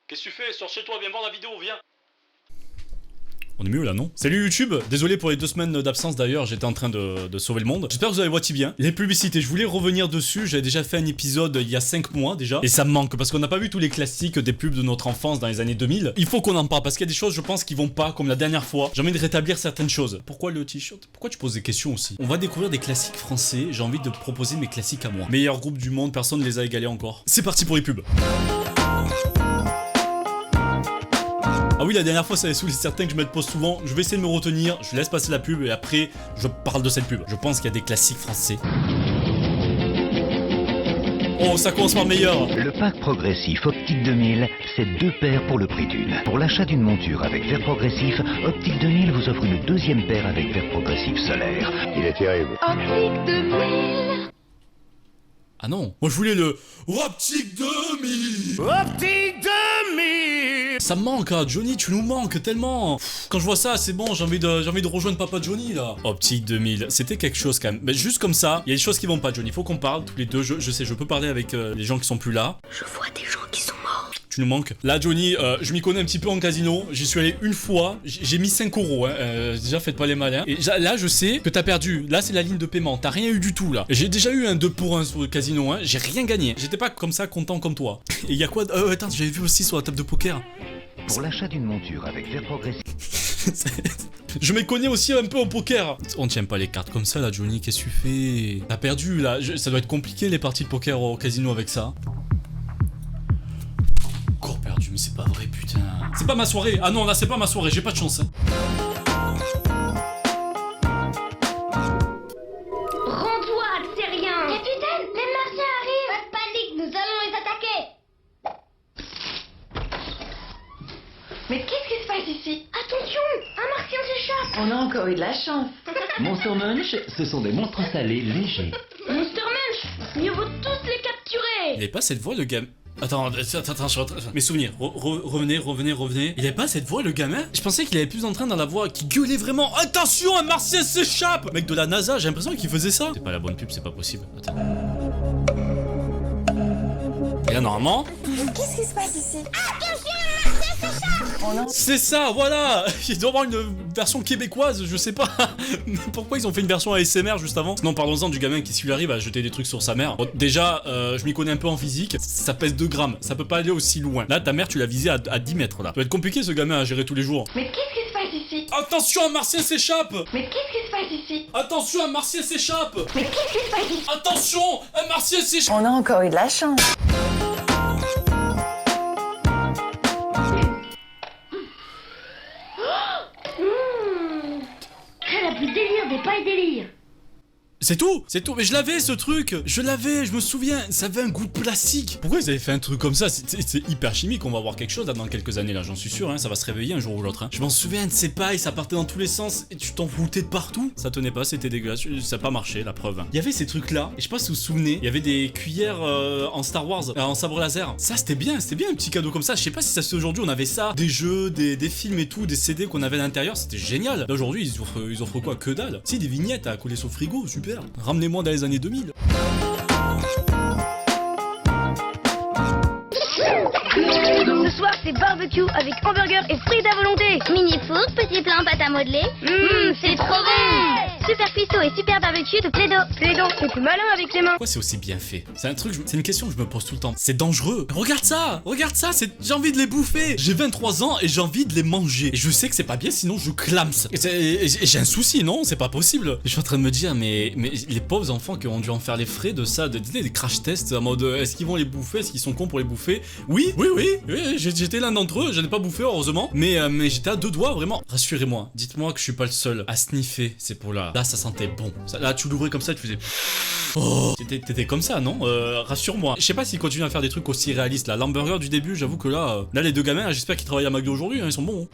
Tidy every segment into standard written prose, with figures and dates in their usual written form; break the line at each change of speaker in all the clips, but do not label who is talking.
Qu'est-ce que tu fais? Sors chez toi, viens voir la vidéo, viens.
On est mieux là, non? Salut YouTube, désolé pour les 2 semaines d'absence d'ailleurs, j'étais en train de sauver le monde. J'espère que vous avez voiti bien. Les publicités, je voulais revenir dessus, j'avais déjà fait un épisode il y a 5 mois déjà. Et ça me manque parce qu'on n'a pas vu tous les classiques des pubs de notre enfance dans les années 2000. Il faut qu'on en parle parce qu'il y a des choses je pense qui vont pas comme la dernière fois. J'ai envie de rétablir certaines choses. Pourquoi le t-shirt? Pourquoi tu poses des questions aussi? On va découvrir des classiques français, j'ai envie de proposer mes classiques à moi. Meilleur groupe du monde, personne ne les a égalés encore. C'est parti pour les pubs. Ah oui, la dernière fois ça avait saoulé certains que je me pose souvent. Je vais essayer de me retenir, je laisse passer la pub et après je parle de cette pub. Je pense qu'il y a des classiques français. Oh, ça commence par meilleur.
Le pack progressif Optique 2000, c'est 2 paires pour le prix d'une. Pour l'achat d'une monture avec verre progressif, Optique 2000 vous offre une 2e paire avec verre progressif solaire. Il est terrible.
Optique 2000.
Ah non, moi je voulais le Optique 2000.
Optique 2000.
Ça me manque, hein. Johnny, tu nous manques tellement. Quand je vois ça, c'est bon, j'ai envie de rejoindre papa Johnny là. Optique 2000, c'était quelque chose quand même. Mais juste comme ça, il y a des choses qui vont pas, Johnny. Faut qu'on parle tous les deux. Je sais, je peux parler avec les gens qui sont plus là.
Je vois des gens qui sont morts.
Tu nous manques. Là, Johnny, je m'y connais un petit peu en casino. J'y suis allé une fois. J'ai mis 5 euros. Hein. Déjà, faites pas les malins. Et là, je sais que t'as perdu. Là, c'est la ligne de paiement. T'as rien eu du tout là. J'ai déjà eu un 2 pour 1 sur le casino. Hein. J'ai rien gagné. J'étais pas comme ça content comme toi. Et il y a quoi? Attends, j'avais vu aussi sur la table de poker.
Pour l'achat d'une monture avec verre progressif.
Je me connais aussi un peu au poker. On tient pas les cartes comme ça là, Johnny. Qu'est-ce que tu fais? T'as perdu là. Ça doit être compliqué les parties de poker au casino avec ça. Encore perdu, mais c'est pas vrai, putain. C'est pas ma soirée. Ah non, là c'est pas ma soirée. J'ai pas de chance. Hein.
Rends-toi, c'est rien. Capitaine, les martiens arrivent. Pas de panique, nous allons les attaquer. Mais qu'est-ce qui se passe ici? Attention, un martien s'échappe.
On a encore eu de la chance. Monster Munch, ce sont des monstres salés légers.
Monster Munch, mieux vaut tous les capturer.
Il avait pas cette voix le gamin. Attends, mes souvenirs. Revenez. Il avait pas cette voix le gamin? Je pensais qu'il avait plus d'entrain dans la voix qui gueulait vraiment. Attention, un martien s'échappe! Mec de la NASA, j'ai l'impression qu'il faisait ça. C'est pas la bonne pub, c'est pas possible. Attends. Et là, normalement.
Qu'est-ce qui se passe ici? Attention, un martien s'échappe.
C'est ça, voilà. Il doit y avoir une version québécoise, je sais pas. Mais pourquoi ils ont fait une version ASMR juste avant? Sinon, parlons-en du gamin qui, s'il arrive à jeter des trucs sur sa mère. Bon, déjà, je m'y connais un peu en physique. Ça pèse 2 grammes. Ça peut pas aller aussi loin. Là, ta mère, tu l'as visé à 10 mètres là. Ça doit être compliqué ce gamin à gérer tous les jours.
Mais qu'est-ce qui se passe ici?
Attention, un martien s'échappe.
Mais qu'est-ce qui se passe ici?
Attention, un martien s'échappe.
Mais qu'est-ce qui se passe ici?
Attention, un martien s'échappe.
On a encore eu de la chance.
C'est la plus délire des pailles délire.
C'est tout, mais je l'avais ce truc, je me souviens, ça avait un goût de plastique. Pourquoi ils avaient fait un truc comme ça? C'est hyper chimique, on va voir quelque chose là dans quelques années là, j'en suis sûr, hein, ça va se réveiller un jour ou l'autre. Hein. Je m'en souviens de ces pailles, ça partait dans tous les sens et tu t'en foutais de partout. Ça tenait pas, c'était dégueulasse, ça a pas marché, la preuve. Il y avait ces trucs là, et je sais pas si vous vous souvenez, il y avait des cuillères en Star Wars, en sabre laser. Ça c'était bien un petit cadeau comme ça, je sais pas si ça se fait aujourd'hui, on avait ça, des jeux, des films et tout, des CD qu'on avait à l'intérieur, c'était génial. Là aujourd'hui ils offrent quoi? Que dalle. Si, des vignettes à coller sur le frigo, super. Ramenez-moi dans les années 2000.
Ce soir, c'est barbecue avec hamburger et frites à volonté. Mini four, petit plein pâte à modeler. C'est trop bon. Super cuistot et super barbecue de Plaido. Plaido, c'est plus malin avec les mains.
Pourquoi c'est aussi bien fait? C'est un truc, c'est une question que je me pose tout le temps. C'est dangereux. Regarde ça, j'ai envie de les bouffer. J'ai 23 ans et j'ai envie de les manger. Et je sais que c'est pas bien, sinon je clame. Et j'ai un souci, non? C'est pas possible. Je suis en train de me dire, mais les pauvres enfants qui ont dû en faire les frais de ça, des crash tests en mode est-ce qu'ils vont les bouffer? Est-ce qu'ils sont cons pour les bouffer? Oui, j'étais l'un d'entre eux, je n'ai pas bouffé heureusement, mais j'étais à 2 doigts vraiment. Rassurez-moi, dites-moi que je suis pas le seul à sniffer ces pots-là. Là, ça sentait bon. Là, tu l'ouvrais comme ça, tu faisais. Oh, t'étais comme ça, non? Rassure-moi. Je sais pas s'ils continuent à faire des trucs aussi réalistes là. L'hamburger du début, j'avoue que là, les 2 gamins, j'espère qu'ils travaillent à McDo aujourd'hui, hein, ils sont bons.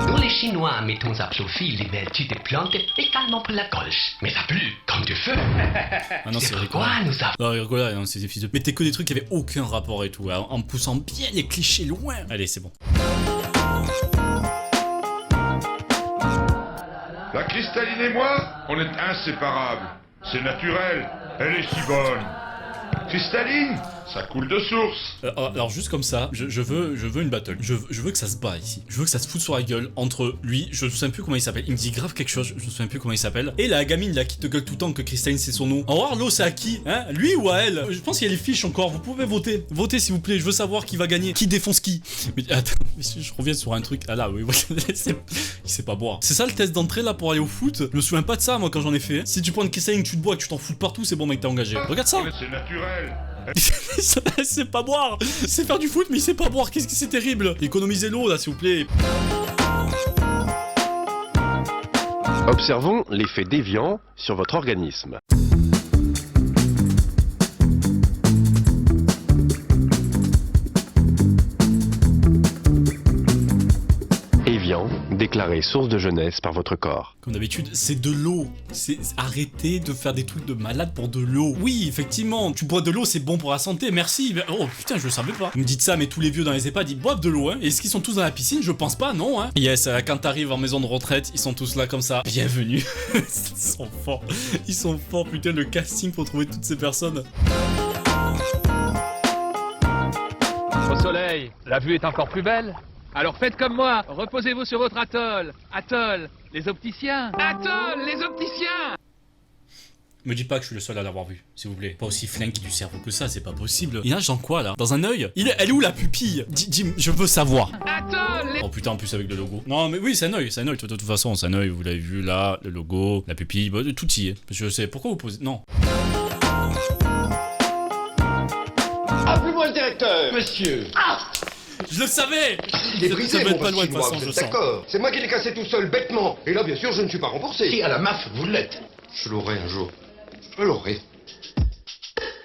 Nous les Chinois mettons à profit les vertus des plantes également pour la gauche. Mais ça pue comme du feu.
Ah non, c'est
pourquoi nous avons...
Non, rigolade, non, c'est des fils de... Mettez que des trucs qui avaient aucun rapport et tout, hein, en poussant bien les clichés loin. Allez, c'est bon.
La cristalline et moi, on est inséparables. C'est naturel, elle est si bonne. Cristalline, Ça coule de source.
Alors juste comme ça, je veux une battle. Je veux que ça se bat ici. Je veux que ça se foute sur la gueule entre lui, je me souviens plus comment il s'appelle. Il me dit grave quelque chose, je me souviens plus comment il s'appelle. Et la gamine là qui te gueule tout le temps que Cristalline c'est son nom. Alors l'eau c'est à qui, hein? Lui ou à elle? Je pense qu'il y a les fiches encore, vous pouvez voter. Votez s'il vous plaît, je veux savoir qui va gagner. Qui défonce qui? Mais attends, je reviens sur un truc. Ah là, oui, il sait pas boire. C'est ça le test d'entrée là pour aller au foot? Je me souviens pas de ça moi quand j'en ai fait. Si tu prends une Cristalline, tu te bois et que tu t'en fous de partout, c'est bon mec, t'es engagé. Regarde ça.
C'est naturel.
C'est pas boire. C'est faire du foot mais il sait pas boire. Qu'est-ce que c'est terrible. Économisez l'eau là s'il vous plaît.
Observons l'effet déviant sur votre organisme. Évian, déclaré source de jeunesse par votre corps.
Comme d'habitude, c'est de l'eau. C'est arrêtez de faire des trucs de malade pour de l'eau. Oui, effectivement, tu bois de l'eau, c'est bon pour la santé, merci. Oh putain, je le savais pas. Vous me dites ça, mais tous les vieux dans les EHPAD, ils boivent de l'eau, hein. Est-ce qu'ils sont tous dans la piscine? Je pense pas, non, hein. Yes, quand t'arrives en maison de retraite, ils sont tous là comme ça. Bienvenue. Ils sont forts. Ils sont forts, putain, le casting pour trouver toutes ces personnes.
Au soleil, la vue est encore plus belle. Alors faites comme moi, reposez-vous sur votre atoll. Atoll, les opticiens. Atoll, les opticiens.
Me dis pas que je suis le seul à l'avoir vu, s'il vous plaît. Pas aussi flingue du cerveau que ça, c'est pas possible. Il nage dans quoi là? Dans un œil? Elle est où la pupille? Dis, je veux savoir.
Atoll, les...
Oh putain, en plus avec le logo. Non mais oui, c'est un œil, c'est un œil. De toute façon, c'est un œil, vous l'avez vu là, le logo, la pupille, bah, tout y est. Je sais, pourquoi vous posez... Non.
Appelez-moi le directeur. Monsieur. Ah!
Je le savais!
Il est brisé,
ça va
mon
être pas loin de toute
moi,
façon,
vous
je
êtes
sens.
d'accord. C'est moi qui l'ai cassé tout seul, bêtement. Et là, bien sûr, je ne suis pas remboursé.
Et à la MAF, vous l'êtes.
Je l'aurai un jour. Je l'aurai.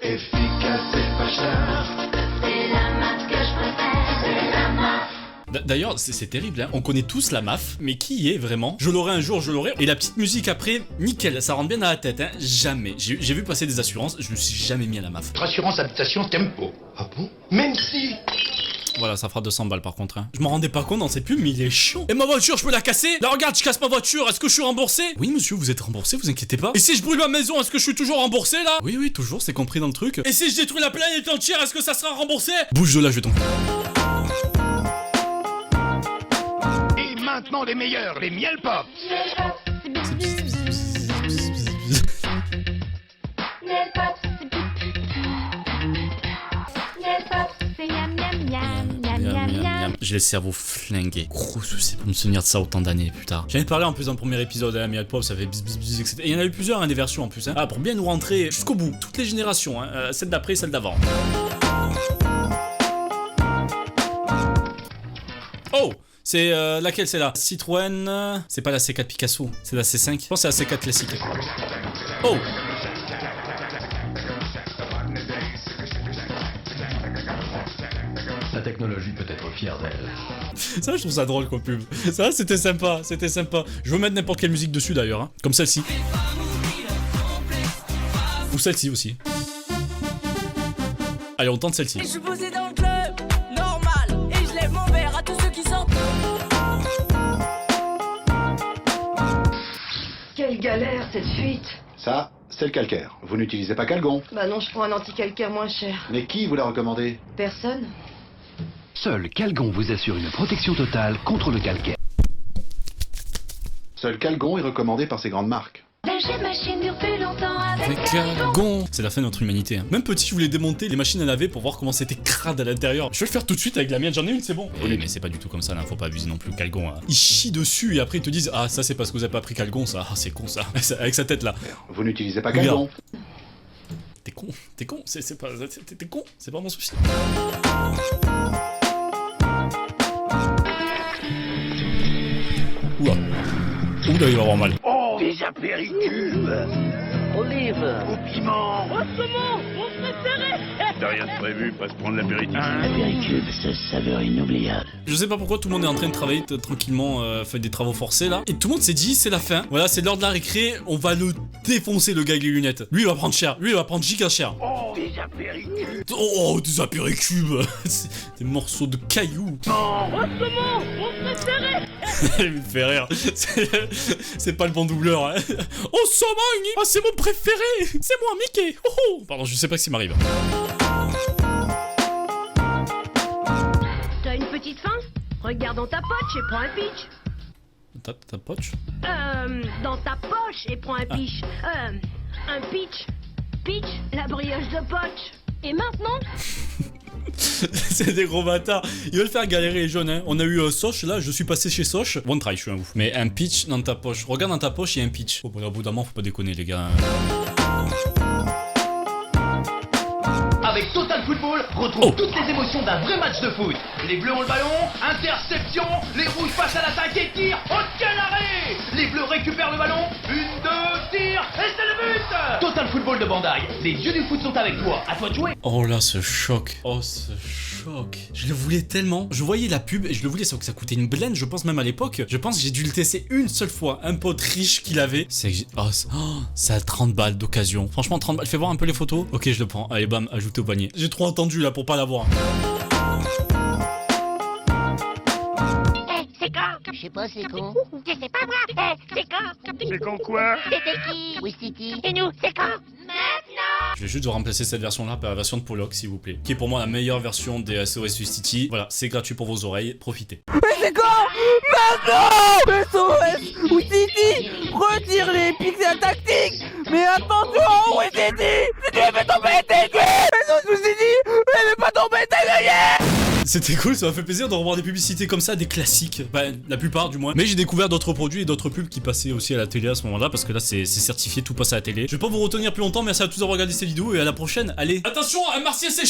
Efficace et pas cher.
C'est la marque que je préfère, c'est la MAF.
D'ailleurs, c'est terrible, hein. On connaît tous la MAF, mais qui y est vraiment? Je l'aurai un jour, je l'aurai. Et la petite musique après, nickel, ça rentre bien dans la tête, hein. Jamais. J'ai vu passer des assurances, je me suis jamais mis à la MAF.
Assurance habitation Tempo.
Ah bon? Même si...
Voilà, ça fera 200 balles par contre, hein. Je m'en rendais pas compte dans ces pubs, mais il est chiant. Et ma voiture, je peux la casser? Là, regarde, je casse ma voiture, est-ce que je suis remboursé? Oui, monsieur, vous êtes remboursé, vous inquiétez pas. Et si je brûle ma maison, est-ce que je suis toujours remboursé là? Oui, oui, toujours, c'est compris dans le truc. Et si je détruis la planète entière, est-ce que ça sera remboursé? Bouge de là, je vais tomber.
Et maintenant les meilleurs, les miel pop.
J'ai le cerveau flingué. Gros souci pour me souvenir de ça autant d'années plus tard. J'en ai parlé en plus dans le premier épisode à la Miel Pop, ça fait bzz, etc. Et il y en a eu plusieurs, hein, des versions en plus. Hein. Ah, pour bien nous rentrer jusqu'au bout. Toutes les générations, hein. Celle d'après, celle d'avant. Oh! C'est laquelle c'est là? Citroën... C'est pas la C4 Picasso, c'est la C5. Je pense que c'est la C4 classique. Oh!
La technologie peut être fière d'elle.
Ça, je trouve ça drôle comme pub. Ça, c'était sympa, c'était sympa. Je veux mettre n'importe quelle musique dessus d'ailleurs, hein. Comme celle-ci. Ou celle-ci aussi. Allez, on tente celle-ci.
Je suis posé dans le club, normal, et je lève mon verre à tous ceux qui sortent.
Quelle galère cette fuite.
Ça, c'est le calcaire. Vous n'utilisez pas Calgon.
Bah non, je prends un anti-calcaire moins cher.
Mais qui vous l'a recommandé?
Personne.
Seul Calgon vous assure une protection totale contre le calcaire.
Seul Calgon est recommandé par ces grandes marques.
Lâchez machine dure plus longtemps avec
Calgon. C'est la fin de notre humanité, hein. Même petit, je voulais démonter les machines à laver pour voir comment c'était crade à l'intérieur. Je vais le faire tout de suite avec la mienne, j'en ai une, c'est bon. Oui, mais c'est pas du tout comme ça, là, faut pas abuser non plus. Calgon, hein. Ils chient dessus et après ils te disent ah ça c'est parce que vous avez pas pris Calgon, ça. Ah c'est con ça. Avec sa tête là.
Vous n'utilisez pas Calgon.
T'es con, c'est pas... T'es con, c'est pas mon souci. Oula. Oula, il va avoir mal.
Oh, des apéricubes.
Olive.
Au piment.
Oh, saumon, mon préféré.
T'as rien de prévu, pas se prendre l'apéritif.
Apéricube, ça saveur inoubliable.
Je sais pas pourquoi tout le monde est en train de travailler tranquillement, fait des travaux forcés là. Et tout le monde s'est dit c'est la fin. Voilà, c'est l'heure de la récré, on va le défoncer le gars avec les lunettes. Lui il va prendre cher, lui il va prendre giga cher.
Oh, des apéricubes.
Oh, des apéricubes. Des morceaux de cailloux.
Oh, saumon, mon préféré.
Il me fait rire. C'est pas le bon doubleur. Hein. Oh, saumon, c'est mon préféré. C'est moi, Mickey. Oh, oh. Pardon, je sais pas ce qui m'arrive.
petite fin? Regarde dans ta poche et prends un pitch.
Ta poche?
Dans ta poche et prends un pitch. Un pitch. Pitch, la brioche de poche. Et maintenant?
C'est des gros bâtards. Ils veulent faire galérer les jeunes, hein. On a eu Soch, là, je suis passé chez Soch. One try, je suis un ouf. Mais un pitch dans ta poche. Regarde dans ta poche, il y a un pitch. Oh, bon, au bout d'un moment, faut pas déconner, les gars.
Avec Total Football, retrouve toutes les émotions d'un vrai match de foot. Les Bleus ont le ballon, interception, les Rouges passent à l'attaque et tirent. Oh, quel arrêt! Les Bleus récupèrent le ballon, 1, 2, tir, et c'est le but! Total Football de Bandai, les dieux du foot sont avec toi, à toi de jouer.
Oh là, ce choc. Oh, ce choc. Je le voulais tellement. Je voyais la pub et je le voulais, sauf que ça coûtait une blende, je pense même à l'époque. Je pense que j'ai dû le tester une seule fois. Un pote riche qu'il avait. C'est que ça a 30 balles d'occasion. Franchement, 30 balles. Fais voir un peu les photos. Ok, je le prends. Allez, bam, ajouté au panier. J'ai trop entendu là pour pas l'avoir.
C'est quand? Je sais pas, c'est quand? Je sais pas moi. C'est quand?
C'est quand quoi?
C'était qui? Wistiti. Et nous, c'est quand? Maintenant.
Je vais juste remplacer cette version là par la version de Pollock, s'il vous plaît. Qui est pour moi la meilleure version des SOS Wistiti. Voilà, c'est gratuit pour vos oreilles. Profitez.
Mais c'est quand? Maintenant! SOS Wistiti, retire les pixels tactiques. Mais attention, Wistiti, si tu veux tomber, t'es cuit. SOS Wistiti, ne veux pas tomber, t'es gagné.
C'était cool, ça m'a fait plaisir de revoir des publicités comme ça, des classiques, bah, la plupart du moins. Mais j'ai découvert d'autres produits et d'autres pubs qui passaient aussi à la télé à ce moment-là, parce que là c'est certifié, tout passe à la télé. Je vais pas vous retenir plus longtemps, merci à tous d'avoir regardé cette vidéo et à la prochaine. Allez, attention, un martien séché.